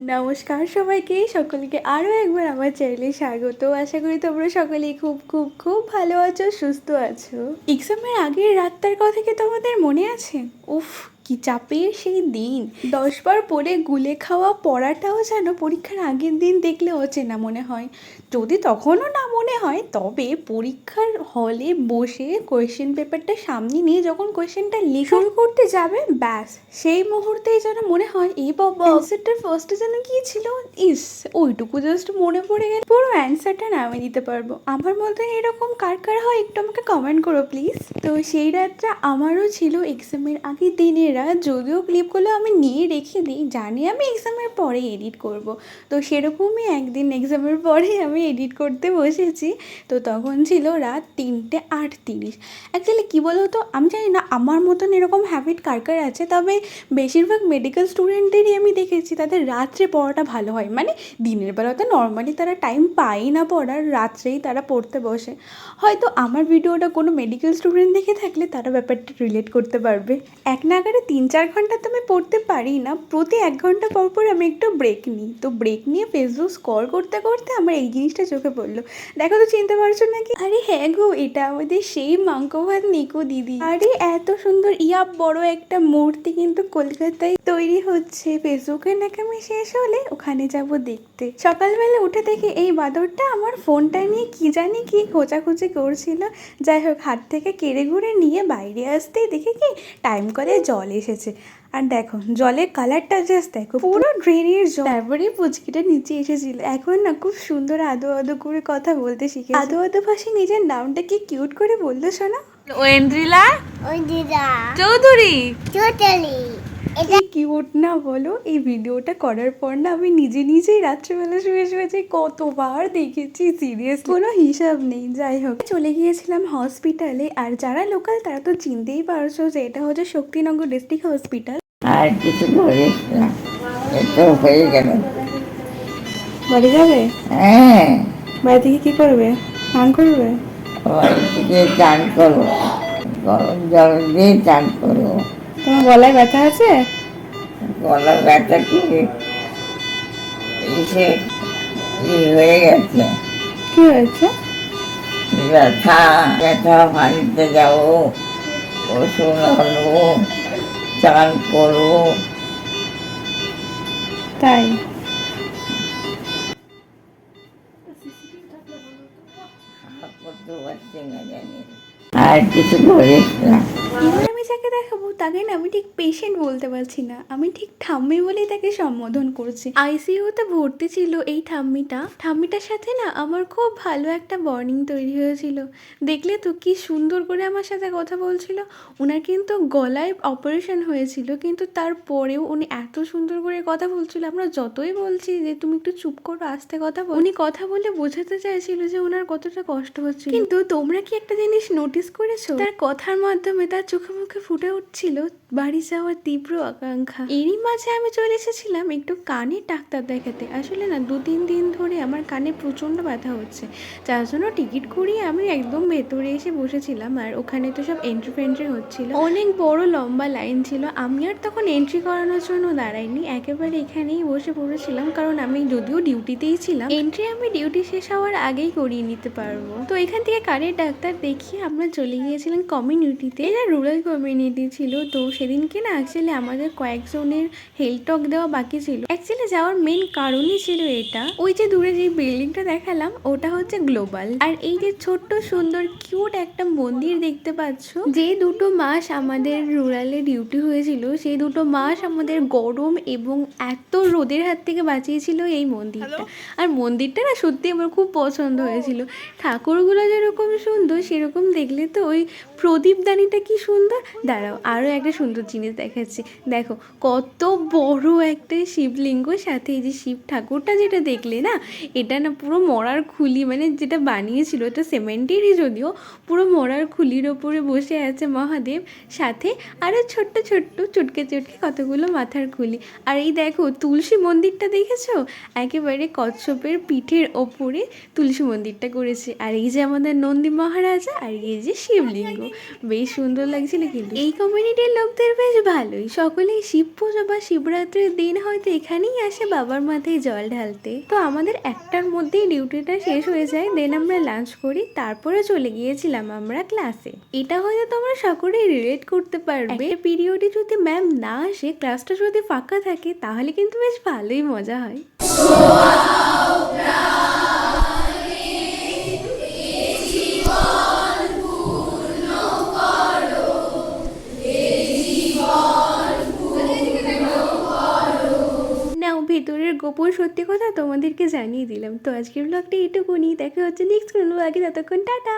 নমস্কার সবাইকে, সকলকে আরও একবার আমার চ্যানেলে স্বাগত। আশা করি তোমরা সকলেই খুব খুব খুব ভালো আছো, সুস্থ আছো। এক্সামের আগের রাতটার কথা কি তোমাদের মনে আছে? উফ, কি চাপের সেই দিন। 10 বার পড়ে গুলে খাওয়া পড়াটাও যেন পরীক্ষার আগের দিন দেখলে অচেনা মনে হয়। যদি তখনও না মনে হয়, তবে পরীক্ষার হলে বসে কোয়েশ্চেন পেপারটা সামনে নিয়ে যখন কোয়েশ্চেনটা শুরু করতে যাবে, ব্যাস সেই মুহূর্তেই যেন মনে হয় এই বাবা অ্যান্সারটার ফার্স্টে যেন কি ছিল, ইস ওইটুকু জাস্ট মনে পড়ে গেলে পুরো অ্যান্সারটা নামে দিতে পারবো। আমার মধ্যে এরকম কার কার হয় একটু আমাকে কমেন্ট করো প্লিজ। তো সেই রাতটা আমারও ছিল এক্সামের আগের দিনের রাত। যদিও ক্লিপগুলো আমি নিয়ে রেখে দিই, জানি আমি এক্সামের পরে এডিট করব। তো সেরকমই একদিন এক্সামের পরে আমি এডিট করতে বসেছি। তো তখন ছিল রাত 3:38। অ্যাকচুয়ালি কী বলো তো, আমি জানি না আমার মতন এরকম হ্যাবিট কার কার আছে, তবে বেশিরভাগ মেডিকেল স্টুডেন্টেরই আমি দেখেছি তাদের রাত্রে পড়াটা ভালো হয়। মানে দিনের বেলা তো নর্মালি তারা টাইম পায় না পড়ার, রাত্রেই তারা পড়তে বসে। হয়তো আমার ভিডিওটা কোনো মেডিকেল স্টুডেন্ট দেখে থাকলে তারা ব্যাপারটা রিলেট করতে পারবে। এক নাগারে 3-4 ঘন্টা তো আমি পড়তে পারি না, প্রতি 1 ঘন্টা পর পর আমি একটু ব্রেক নিই। তো ব্রেক নিয়ে ফেসবুক স্ক্রল করতে করতে আমার এই জিনিসটা চোখে পড়লো। দেখো তো, চিনতে পারছো নাকি? আরে হ্যাঁ গো, এটা আমাদের সেই মাংকো ভাত নিকো দিদি। আরে এত সুন্দর ইয়া বড় একটা মূর্তি কিন্তু কলকাতায় তৈরি হচ্ছে। ফেসবুকের নাকামি শেষ হলে ওখানে যাব দেখতে। সকালবেলা উঠে দেখি এই বাদরটা আমার ফোনটা নিয়ে কি জানি কি খোঁচাখুচি করছিল। যাই হোক, হাত থেকে কেড়ে ঘুরে নিয়ে বাইরে আসতেই দেখি কি টাইম কলে জল এসেছে। আর দেখো জলের কালারটা জাস্ট দেখো, পুরো ড্রেনের জল। তারপরে পুচকিটা নিচে এসেছিল। এখন না খুব সুন্দর আদো আদো করে কথা বলতে শিখে। আদো আদো ভাষায় নিজের নামটা কি কিউট করে বললো শোনা। ঐন্দ্রিলা ঐন্দ্রিলা চৌধুরী। কি কিউট না বলো? এই ভিডিওটা করার পর না আমি নিজেই রাত্রেবেলা শুয়ে শুয়ে যে কতবার দেখেছি, সিরিয়াস কোনো হিসাব নেই। যাই হোক, চলে গিয়েছিলাম হসপিটালে। আর যারা লোকাল তারা তো চিনতেই পারছো যে এটা হচ্ছে শক্তিনগর ডিস্ট্রিক্ট হসপিটাল। আর কিছু করিস না, এতো হয়ে গেল। বাড়ি যাবে? হ্যাঁ, বাড়ি থেকে কি করবে? স্নান করবে? বাড়ি থেকে চান করবো, গরম জল দিয়ে চান করবো। তোমার গলায় ব্যথা আছে? গলা ব্যথা কি এসে হয়ে গেছে। কি হয়েছে? ব্যথা ব্যথা বাড়িতে যাবো, ওষুধ হলো, চান করবো। তাই? করতে পারছি না জানি, আর কিছু করিস না। এবার আমি যাকে দেখাবো তাকে না আমি ঠিক পেশেন্ট বলতে পারছি না, আমি ঠিক ঠাম্মি বলেই তাকে সম্বোধন করছি। আইসিইউতে ভর্তি ছিল এই ঠাম্মিটার সাথে না আমার খুব ভালো একটা বন্ডিং তৈরি হয়েছিল। দেখলে তো কি সুন্দর করে আমার সাথে কথা বলছিল। ওনার কিন্তু গলায় অপারেশন হয়েছিল, কিন্তু তারপরেও উনি এত সুন্দর করে কথা বলছিল। আমরা যতই বলছি যে তুমি একটু চুপ করো, আস্তে কথা বল, উনি কথা বলে বোঝাতে চাইছিল যে ওনার কতটা কষ্ট হচ্ছে। কিন্তু তোমরা কি একটা জিনিস নোটিস করেছো, তার কথার মাধ্যমে তার চোখে মুখে ফুটে উঠছিল বাড়ি যাওয়ার তীব্র আকাঙ্ক্ষা। এরই মাঝে আমি চলে এসেছিলাম একটু কানের ডাক্তার দেখাতে। আসলে না 2-3 দিন ধরে আমার কানে প্রচণ্ড ব্যথা হচ্ছে, যার জন্য টিকিট করিয়ে আমি একদম ভেতরে এসে বসেছিলাম। আর ওখানে তো সব এন্ট্রি ফেন্ট্রি হচ্ছিল, অনেক বড় লম্বা লাইন ছিল। আমি আর তখন এন্ট্রি করানোর জন্য দাঁড়াইনি, একেবারে এখানেই বসে পড়েছিলাম, কারণ আমি যদিও ডিউটিতেই ছিলাম, এন্ট্রি আমি ডিউটি শেষ হওয়ার আগেই করিয়ে নিতে পারবো। তো এখান থেকে কানের ডাক্তার দেখিয়ে আমরা চলে গিয়েছিলাম কমিউনিটিতে। এটা রুরাল কমিউনিটি ছিল। তো সেদিনকে না অ্যাকচুয়ালি আমাদের কয়েকজনের হেলথ টক দেওয়া বাকি ছিল। অ্যাকচুয়ালি যাওয়ার মেন কারণই ছিল এটা, ওই যে দূরে যে বিল্ডিংটা দেখালাম ওটা হচ্ছে গ্লোবাল। আর এই যে ছোট্ট সুন্দর কিউট একটা মন্দির দেখতে পাচ্ছ, যে 2 মাস আমাদের রুরালে ডিউটি হয়েছিল, সেই 2 মাস আমাদের গরম এবং এত রোদের হাত থেকে বাঁচিয়েছিল এই মন্দিরটা। আর মন্দিরটা না সত্যি আমার খুব পছন্দ হয়েছিল। ঠাকুরগুলো যেরকম সুন্দর, সেরকম দেখলে তো ওই প্রদীপদানিটা কি সুন্দর। দাঁড়াও, আরও একটা সুন্দর জিনিস দেখাচ্ছি। দেখো কত বড় একটা শিবলিঙ্গ, সাথে এই যে শিব ঠাকুরটা যেটা দেখলে না, এটা না পুরো মরার খুলি, মানে যেটা বানিয়েছিল এটা সিমেন্টেরই, যদিও পুরো মরার খুলির ওপরে বসে আছে মহাদেব, সাথে আরও ছোট্ট ছোট্ট চুটকে চুটকে কতগুলো মাথার খুলি। আর এই দেখো তুলসী মন্দিরটা দেখেছো, একেবারে কচ্ছপের পিঠের ওপরে তুলসী মন্দিরটা করেছে। আর এই যে আমাদের নন্দী মহারাজা, আর এই যে শিবলিঙ্গ, বেশ সুন্দর লাগছিল কিন্তু। এই কমিউনিটির লোকদের বেশ ভালোই, সকলেই শিব পুজো বা শিবরাত্রির দিন হয়তো এখানেই আসে বাবার মাথায় জল ঢালতে। তো আমাদের একটার মধ্যেই ডিউটিটা শেষ হয়ে যায়, দেন আমরা লাঞ্চ করি, তারপরে চলে গিয়েছিলাম আমরা ক্লাসে। এটা হয়তো তোমরা সকলেই রিলেট করতে পারবে, একটা পিরিয়ডে যদি ম্যাম না আসে, ক্লাসটা যদি ফাঁকা থাকে, তাহলে কিন্তু বেশ ভালোই মজা হয়। নাও, ভেতরের গোপন সত্যি কথা তোমাদেরকে জানিয়ে দিলাম। তো আজকের ব্লগটা এইটুকুনি, দেখা হচ্ছে নেক্সট কোনো ব্লগে, ততক্ষণ টাটা।